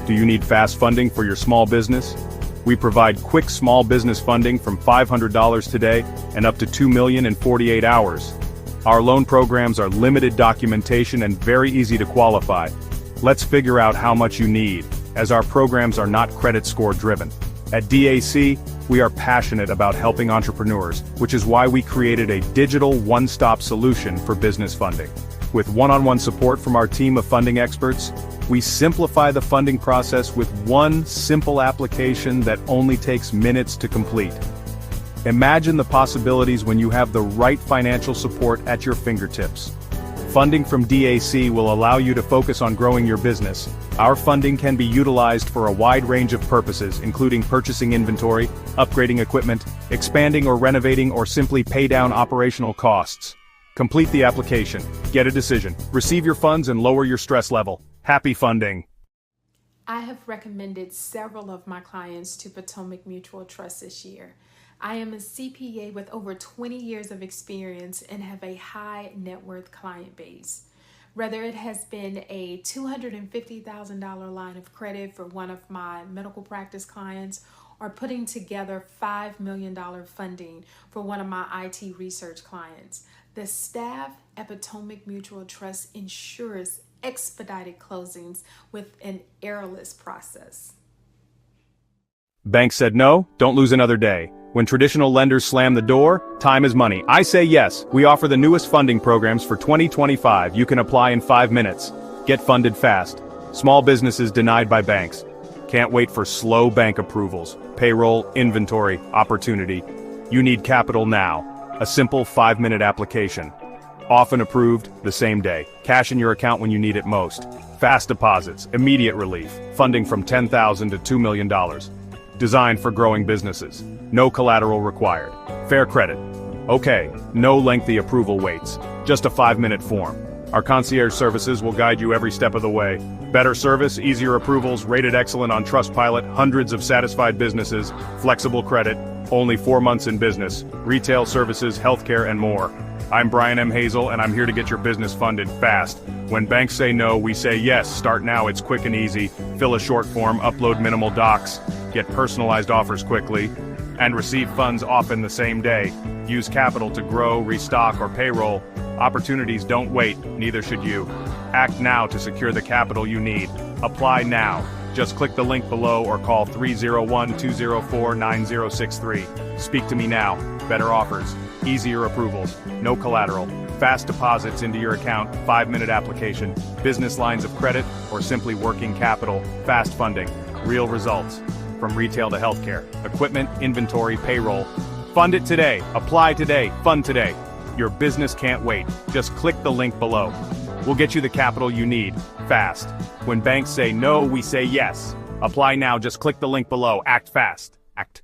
Do you need fast funding for your small business? We provide quick small business funding from $500 today and up to $2 million in 48 hours. Our loan programs are limited documentation and very easy to qualify. Let's figure out how much you need, as our programs are not credit score driven. At DAC, we are passionate about helping entrepreneurs, which is why we created a digital one-stop solution for business funding. With one-on-one support from our team of funding experts, we simplify the funding process with one simple application that only takes minutes to complete. Imagine the possibilities when you have the right financial support at your fingertips. Funding from DAC will allow you to focus on growing your business. Our funding can be utilized for a wide range of purposes, including purchasing inventory, upgrading equipment, expanding or renovating, or simply pay down operational costs. Complete the application, get a decision, receive your funds, and lower your stress level. Happy funding! I have recommended several of my clients to Potomac Mutual Trust this year. I am a CPA with over 20 years of experience and have a high net worth client base. Whether it has been a $250,000 line of credit for one of my medical practice clients or putting together $5 million funding for one of my IT research clients, the staff at Potomac Mutual Trust ensures expedited closings with an errorless process. Bank said no, don't lose another day. When traditional lenders slam the door, time is money. I say yes. We offer the newest funding programs for 2025. You can apply in 5 minutes. Get funded fast. Small businesses denied by banks. Can't wait for slow bank approvals. Payroll, inventory, opportunity. You need capital now. A simple 5-minute application. Often approved the same day. Cash in your account when you need it most. Fast deposits, immediate relief. Funding from $10,000 to $2 million. Designed for growing businesses. No collateral required. Fair credit. Okay, no lengthy approval waits. Just a 5-minute form. Our concierge services will guide you every step of the way. Better service, easier approvals, rated excellent on Trustpilot, hundreds of satisfied businesses, flexible credit, only 4 months in business, retail services, healthcare, and more. I'm Brian M. Hazel, and I'm here to get your business funded fast. When banks say no, we say yes. Start now, it's quick and easy. Fill a short form, upload minimal docs, get personalized offers quickly, and receive funds often the same day. Use capital to grow, restock, or payroll. Opportunities don't wait, neither should you. Act now to secure the capital you need. Apply now. Just click the link below or call 301-204-9063. Speak to me now. Better offers, easier approvals, no collateral, fast deposits into your account, 5-minute application, business lines of credit, or simply working capital, fast funding, real results. From retail to healthcare, equipment, inventory, payroll. Fund it today, apply today, fund today. Your business can't wait. Just click the link below. We'll get you the capital you need, fast. When banks say no, we say yes. Apply now, just click the link below. Act fast. Act.